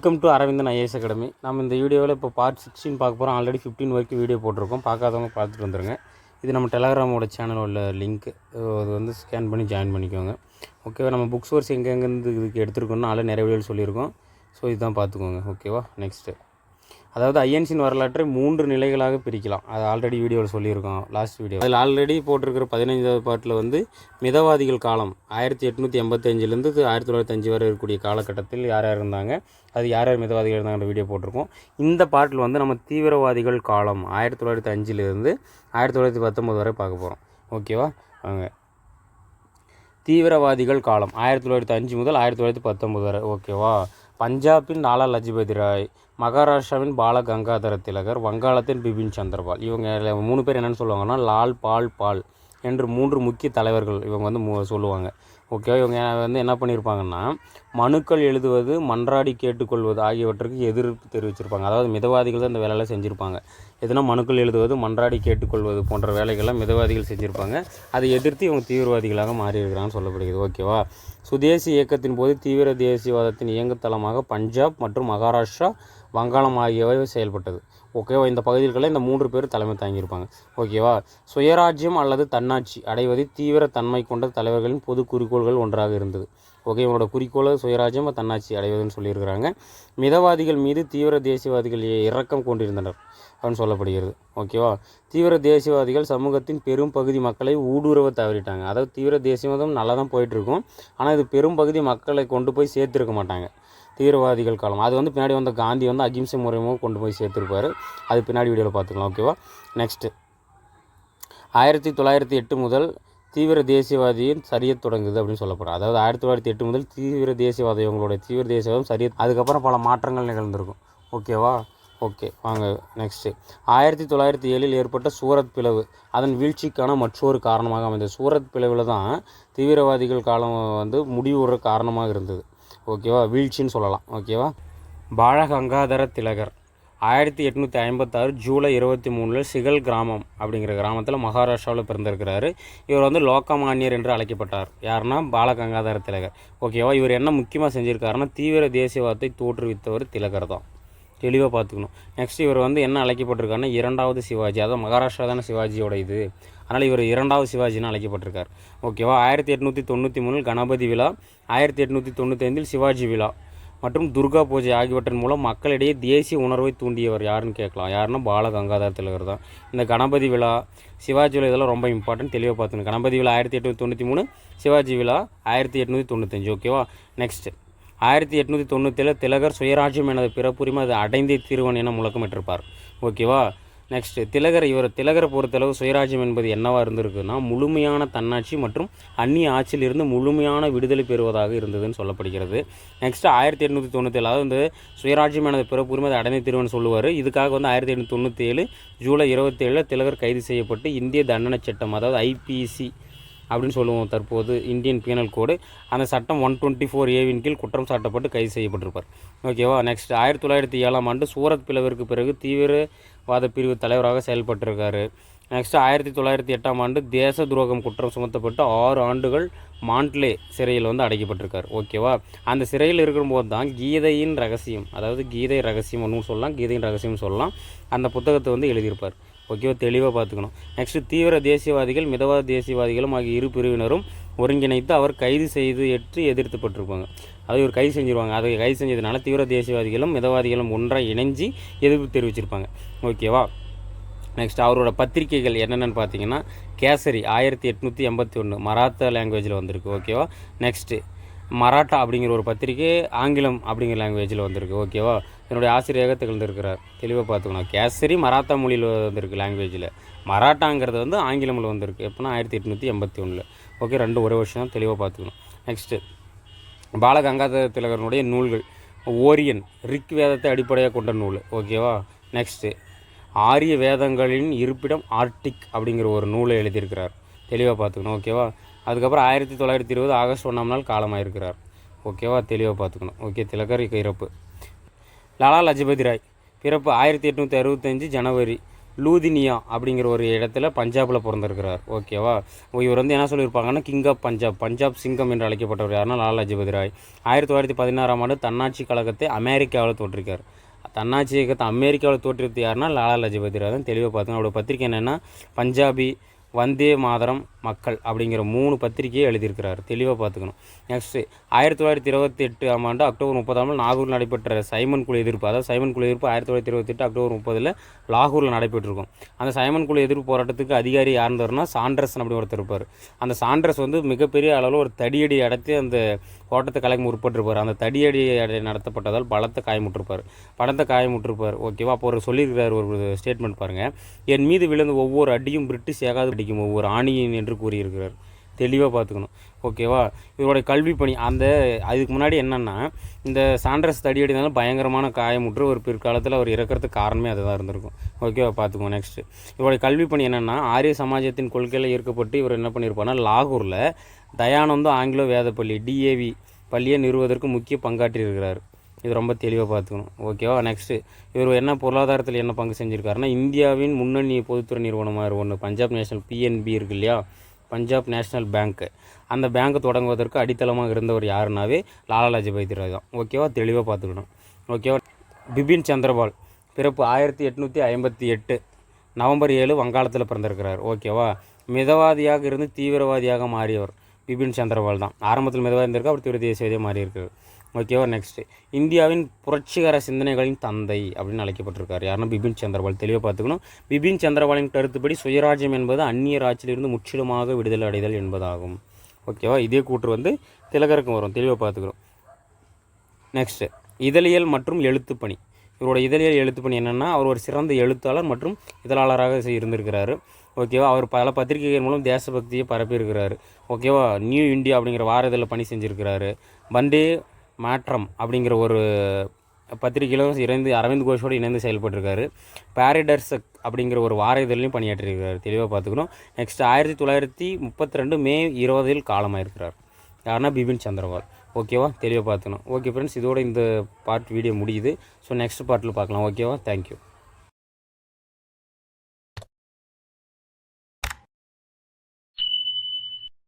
Welcome to Aravindan IAS academy. நம்ம இந்த வீடியோவில் இப்போ பார்ட் 16 பார்க்க போகிறோம். ஆல்ரெடி 15 வரைக்கும் வீடியோ போட்டிருக்கோம். பார்க்காதவங்க பார்த்துட்டு வந்துடுங்க. இது நம்ம டெலகிராமோட சேனல் உள்ள லிங்க். அது வந்து ஸ்கேன் பண்ணி ஜாயின் பண்ணிக்கோங்க. ஓகேவா? நம்ம புக் சோர்ஸ் எங்கெங்கேருந்து இதுக்கு எடுத்துருக்கோம்னா அதில் நிறைய வீடியோவில் சொல்லியிருக்கோம். ஸோ இதுதான் பார்த்துக்கோங்க. ஓகேவா? நெக்ஸ்ட்டு, அதாவது ஐஎன்சியின் வரலாற்றை 3 நிலைகளாக பிரிக்கலாம். அது ஆல்ரெடி வீடியோவில் சொல்லியிருக்கோம், லாஸ்ட் வீடியோ. அதில் ஆல்ரெடி போட்டிருக்கிற 15வது பார்ட்டில் வந்து மிதவாதிகள் காலம் 1885லேருந்து 1905 வரை இருக்கக்கூடிய காலகட்டத்தில் யார் யார் இருந்தாங்க, அது யார் யார் மிதவாதிகள் இருந்தாங்கிற வீடியோ போட்டிருக்கோம். இந்த பார்ட்டில் வந்து நம்ம தீவிரவாதிகள் காலம் 1905லேருந்து 1919 வரை பார்க்க போகிறோம். ஓகேவா? வாங்க. தீவிரவாதிகள் காலம் 1905 முதல் 1919 வரை. ஓகேவா? பஞ்சாபின் லாலா லஜபதி ராய், மகாராஷ்டிராவின் பால கங்காதர திலகர், வங்காளத்தின் பிபின் சந்திரபால். இவங்க 3 பேர் என்னென்னு சொல்லுவாங்கன்னா லால் பால் என்று 3 முக்கிய தலைவர்கள் இவங்க வந்து சொல்லுவாங்க. ஓகே, இவங்க வந்து என்ன பண்ணியிருப்பாங்கன்னா மனுக்கள் எழுதுவது, மன்றாடி கேட்டுக்கொள்வது ஆகியவற்றுக்கு எதிர்ப்பு தெரிவிச்சிருப்பாங்க. அதாவது மிதவாதிகள் தான் இந்த வேலையெல்லாம் செஞ்சுருப்பாங்க. எதுனா மனுக்கள் எழுதுவது, மன்றாடி கேட்டுக்கொள்வது போன்ற வேலைகள்லாம் மிதவாதிகள் செஞ்சுருப்பாங்க. அதை எதிர்த்து இவங்க தீவிரவாதிகளாக மாறியிருக்கிறான்னு சொல்லப்படுகிறது. ஓகேவா? சுதேசி இயக்கத்தின் போது தீவிர தேசியவாதத்தின் இயங்குத்தளமாக பஞ்சாப் மற்றும் மகாராஷ்டிரா, வங்காளம் ஆகியவை செயல்பட்டது. ஓகேவா? இந்த பகுதிகளில் இந்த 3 பேர் தலைமை தாங்கியிருப்பாங்க. ஓகேவா? சுயராஜ்யம் அல்லது தன்னாட்சி அடைவது தீவிர தன்மை கொண்ட தலைவர்களின் பொது குறிக்கோள்கள் ஒன்றாக இருந்தது. ஓகே, இவங்களோட குறிக்கோள் சுயராஜ்யம் தன்னாட்சி அடைவதுன்னு சொல்லியிருக்கிறாங்க. மிதவாதிகள் மீது தீவிர தேசியவாதிகள் இரக்கம் கொண்டிருந்தனர் அப்படின்னு சொல்லப்படுகிறது. ஓகேவா? தீவிர தேசியவாதிகள் சமூகத்தின் பெரும் பகுதி மக்களை ஊடுருவ தவறிட்டாங்க. அதாவது தீவிர தேசியவாதம் நல்லா தான் போயிட்டுருக்கும், ஆனால் இது பெரும் பகுதி மக்களை கொண்டு போய் சேர்த்துருக்க மாட்டாங்க. தீவிரவாதிகள் காலம் அது வந்து பின்னாடி வந்த காந்தி வந்து அகிம்சை முறையும் கொண்டு போய் சேர்த்துருப்பார். அது பின்னாடி வீடியோவில் பார்த்துக்கலாம். ஓகேவா? நெக்ஸ்ட்டு, 1908 முதல் தீவிர தேசியவாதியின் சரியத் தொடங்குது அப்படின்னு சொல்லப்படும். அதாவது 1908 முதல் தீவிர தேசியவாதி, இவங்களுடைய தீவிர தேசியவாதம் சரியத். அதுக்கப்புறம் பல மாற்றங்கள் நிகழ்ந்திருக்கும். ஓகேவா? ஓகே, வாங்க. நெக்ஸ்ட்டு, 1907 ஏற்பட்ட சூரத் பிளவு அதன் வீழ்ச்சிக்கான மற்றொரு காரணமாக அமைந்தது. சூரத் பிளவில் தான் தீவிரவாதிகள் காலம் வந்து முடிவுற காரணமாக இருந்தது. ஓகேவா? வீழ்ச்சின்னு சொல்லலாம். ஓகேவா? பால கங்காதர திலகர் 1856 ஜூலை 23 சிகல் கிராமம் அப்படிங்கிற கிராமத்தில் மகாராஷ்டிராவில் பிறந்திருக்கிறாரு. இவர் வந்து லோகமானியர் என்று அழைக்கப்பட்டார். யாருன்னா பால கங்காதர திலகர். ஓகேவா? இவர் என்ன முக்கியமாக செஞ்சுருக்காருன்னா தீவிர தேசியவாதத்தை தோற்றுவித்தவர் திலகர் தான். தெளிவாக பார்த்துக்கணும். நெக்ஸ்ட், இவர் வந்து என்ன அழைக்கப்பட்டிருக்காருன்னா 2வது சிவாஜி. அதாவது மகாராஷ்டிரா தானே சிவாஜியோட இது, அதனால் இவர் 2வது சிவாஜின்னு அழைக்கப்பட்டிருக்கார். ஓகேவா? 1893 கணபதி விழா, 1895 சிவாஜி விழா மற்றும் துர்கா பூஜை ஆகியவற்றின் மூலம் மக்களிடையே தேசிய உணர்வை தூண்டியவர் யாருன்னு கேட்கலாம். யாருன்னா பால கங்காதர திலகர் தான். இந்த கணபதி விழா, சிவாஜி விழா இதெல்லாம் ரொம்ப இம்பார்ட்டன்ட், தெளிவாக பார்த்துக்கணும். கணபதி விழா 1893, சிவாஜி விழா 1895. ஓகேவா? நெக்ஸ்ட், 1897 திலகர் சுயராஜ்யம் எனது பிறப்புரிமை அது அடைந்தே தீர்வன் என முழக்கமிட்டிருப்பார். ஓகேவா? நெக்ஸ்ட்டு, திலகரை பொறுத்தளவு சுயராஜ்யம் என்பது என்னவாக இருந்திருக்குன்னா முழுமையான தன்னாட்சி மற்றும் அந்நிய ஆட்சியிலிருந்து முழுமையான விடுதலை பெறுவதாக இருந்ததுன்னு சொல்லப்படுகிறது. நெக்ஸ்ட்டு 1897, அதாவது இந்த சுயராஜ்யம் எனது பிறப்புரிமை அதை அடைந்தே தீர்வன் சொல்லுவார். இதுக்காக வந்து 1897 ஜூலை 27 திலகர் கைது செய்யப்பட்டு இந்திய தண்டனை சட்டம், அதாவது ஐபிசி அப்படின்னு சொல்லுவோம் தற்போது, இந்தியன் பீனல் கோடு, அந்த சட்டம் 124A கீழ் குற்றம் சாட்டப்பட்டு கைது செய்யப்பட்டிருப்பார். ஓகேவா? நெக்ஸ்ட், 1907 சூரத் பிளவிற்கு பிறகு தீவிரவாத பிரிவு தலைவராக செயல்பட்டிருக்காரு. நெக்ஸ்ட், 1908 தேச துரோகம் குற்றம் சுமத்தப்பட்டு 6 ஆண்டுகள் மாண்ட்லே சிறையில் வந்து அடைக்கப்பட்டிருக்கார். ஓகேவா? அந்த சிறையில் இருக்கும்போது தான் கீதையின் ரகசியம், அதாவது கீதை ரகசியம் ஒன்றும் சொல்லலாம், கீதையின் ரகசியம் சொல்லலாம், அந்த புத்தகத்தை வந்து எழுதியிருப்பார். ஓகேவா? தெளிவாக பார்த்துக்கணும். நெக்ஸ்ட்டு, தீவிர தேசியவாதிகள் மிதவாத தேசியவாதிகளும் ஆகிய இரு பிரிவினரும் ஒருங்கிணைத்து அவர் கைது செய்து எதிர்த்துப்பட்டிருப்பாங்க. அது இவர் கைது செஞ்சுருவாங்க. அதை கைது செஞ்சதுனால தீவிர தேசியவாதிகளும் மிதவாதிகளும் ஒன்றாக இணைஞ்சி எதிர்ப்பு தெரிவிச்சிருப்பாங்க. ஓகேவா? நெக்ஸ்ட், அவரோட பத்திரிகைகள் என்னென்னு பார்த்தீங்கன்னா கேசரி 1881 மராத்தா லாங்குவேஜில் வந்திருக்கு. ஓகேவா? நெக்ஸ்ட்டு, மராட்டா அப்படிங்கிற ஒரு பத்திரிகை ஆங்கிலம் அப்படிங்கிற லாங்குவேஜில் வந்திருக்கு. ஓகேவா? என்னுடைய ஆசிரியராக திகழ்ந்திருக்கிறார். தெளிவாக பார்த்துக்கணும். கேசரி மராத்தா மொழியில் வந்திருக்கு லாங்குவேஜில், மராட்டாங்கிறது வந்து ஆங்கிலமில் வந்திருக்கு. எப்போனா 1881. ஓகே, 2 ஒரே வருஷம் தான். தெளிவாக பார்த்துக்கணும். நெக்ஸ்ட்டு, பால கங்காதர திலகரனுடைய நூல்கள் ஓரியன் ரிக் வேதத்தை அடிப்படையாக கொண்ட நூல். ஓகேவா? நெக்ஸ்ட்டு, ஆரிய வேதங்களின் இருப்பிடம் ஆர்டிக் அப்படிங்கிற ஒரு நூலை எழுதியிருக்கிறார். தெளிவாக பார்த்துக்கணும். ஓகேவா? அதுக்கப்புறம் 1920 ஆகஸ்ட் 1 காலமாயிருக்கிறார். ஓகேவா? தெளிவாக பார்த்துக்கணும். ஓகே, திலகர் இறப்பு. லாலா லஜபதி ராய் பிறப்பு 1865 ஜனவரி லூதினியா அப்படிங்கிற ஒரு இடத்துல பஞ்சாபில் பிறந்திருக்கிறார். ஓகேவா. இவர் வந்து என்ன சொல்லியிருப்பாங்கன்னா கிங் ஆஃப் பஞ்சாப், பஞ்சாப் சிங்கம் என்று அழைக்கப்பட்டவர் யாருன்னா லாலா லஜபதி ராய். 1916ஆம் ஆண்டு தன்னாட்சி கழகத்தை அமெரிக்காவில் தோற்றிருக்கார். தன்னாட்சி இயக்கத்தை அமெரிக்காவில் தோற்றுவித்து யாருன்னா லாலா லஜபதி ராய் தான். தெளிவாக பார்த்துங்க. அவரோட பத்திரிக்கை என்னென்னா பஞ்சாபி, வந்தே மாதரம், மக்கள் அப்படிங்கிற 3 பத்திரிகையை எழுதியிருக்கிறார். தெளிவாக பார்த்துக்கணும். நெக்ஸ்ட்டு 1928ஆம் ஆண்டு அக்டோபர் 30 நாகூரில் நடைபெற்ற சைமன் குழு எதிர்ப்பு. அதாவது சைமன் குழு எதிர்ப்பு 1928 அக்டோபர் 30 லாகூரில் நடைபெற்றிருக்கும். அந்த சைமன் குழு எதிர்ப்பு போராட்டத்துக்கு அதிகாரி யாருந்தாருன்னா சாண்ட்ரஸ் அப்படி ஒருத்தர் இருப்பார். அந்த சாண்ட்ரஸ் வந்து மிகப்பெரிய அளவில் ஒரு தடியடி அடைத்து அந்த போராட்டத்தை கலைக்கு முற்பட்டிருப்பார். அந்த தடியடி நடத்தப்பட்டதால் பலத்த காயமுற்றிருப்பார். ஓகேவா. அப்போ ஒரு சொல்லியிருக்கிறார் ஒரு ஸ்டேட்மெண்ட் பாருங்கள். என் மீது விழுந்த ஒவ்வொரு அடியும் பிரிட்டிஷ் ஏகாது அடிக்கும் ஒவ்வொரு ஆணியின் என்று கூறியிருக்கிறார். தெளிவாக பார்த்துக்கணும். ஓகேவா. இவருடைய கல்வி பணி அதுக்கு முன்னாடி என்னென்னா இந்த சாண்ட்ரஸ் தடியடினாலும் பயங்கரமான காயமுற்று ஒரு பிற்காலத்தில் அவர் இறக்கிறதுக்கு காரணமே அதுதான் இருந்திருக்கும். ஓகேவா. பார்த்துக்கோங்க. நெக்ஸ்ட்டு இவருடைய கல்வி பணி என்னென்னா ஆரிய சமாஜத்தின் கொள்கையில் ஈர்க்கப்பட்டு இவர் என்ன பண்ணியிருப்பார்னா லாகூரில் தயானந்தோ ஆங்கிலோ வேதப்பள்ளி DAV பள்ளியை நிறுவுவதற்கு முக்கிய பங்காற்றியிருக்கிறார். இது ரொம்ப தெளிவாக பார்த்துக்கணும். ஓகேவா. நெக்ஸ்ட்டு இவர் என்ன பொருளாதாரத்தில் என்ன பங்கு செஞ்சுருக்காருன்னா இந்தியாவின் முன்னணி பொதுத்துறை நிறுவனமாக ஒன்று பஞ்சாப் நேஷனல் PNB இருக்கு இல்லையா, பஞ்சாப் நேஷ்னல் பேங்க்கு, அந்த பேங்க்கு தொடங்குவதற்கு அடித்தளமாக இருந்தவர் யாருனாவே லாலா லஜபதி ராய் தான். ஓகேவா. தெளிவாக பார்த்துக்கணும். ஓகேவா. பிபின் சந்திரபால் பிறப்பு 1858 நவம்பர் 7 வங்காளத்தில் பிறந்திருக்கிறார். ஓகேவா. மிதவாதியாக இருந்து தீவிரவாதியாக மாறியவர் பிபின் சந்திரபால் தான். ஆரம்பத்தில் மிதவாதி இருந்திருக்கு, அவர் தீவிர தேசியவாதியாக மாறியிருக்கிறார். ஓகேவா. நெக்ஸ்ட்டு இந்தியாவின் புரட்சிகர சிந்தனைகளின் தந்தை அப்படின்னு அழைக்கப்பட்டிருக்கார். யாருன்னா பிபின் சந்திரபால். தெளிவாக பார்த்துக்கணும். பிபின் சந்திரபாலின் கருத்துப்படி சுயராஜ்யம் என்பது அந்நியர் ஆட்சியிலிருந்து முற்றிலுமாக விடுதலை அடைதல் என்பதாகும். ஓகேவா. இதே கூற்று வந்து திலகருக்கும் வரும். தெளிவாக பார்த்துக்கணும். நெக்ஸ்ட்டு இதழியல் மற்றும் எழுத்துப்பணி. இவரோட இதழியல் எழுத்துப்பணி என்னென்னா அவர் ஒரு சிறந்த எழுத்தாளர் மற்றும் இதழாளராக இருந்திருக்கிறாரு. ஓகேவா. அவர் பல பத்திரிகைகள் மூலம் தேசபக்தியை பரப்பியிருக்கிறாரு. ஓகேவா. நியூ இந்தியா அப்படிங்கிற வார இதழில் பணி செஞ்சுருக்கிறாரு. வந்தே மாற்றம் அப்படிங்கிற ஒரு பத்திரிகையிலும் இணைந்து அரவிந்த் கோஷோடு இணைந்து செயல்பட்டிருக்காரு. பாரிடர்சக் அப்படிங்கிற ஒரு வார இதழிலையும் பணியாற்றியிருக்கிறார். தெளிவாக பார்த்துக்கணும். நெக்ஸ்ட் 1932 மே 20 காலமாயிருக்கிறார். யாருன்னா பிபின் சந்திரபால். ஓகேவா. தெளிவாக பார்த்துக்கணும். ஓகே ஃப்ரெண்ட்ஸ், இதோட இந்த வீடியோ முடியுது. ஸோ நெக்ஸ்ட் பார்ட்டில் பார்க்கலாம். ஓகேவா. தேங்க்யூ.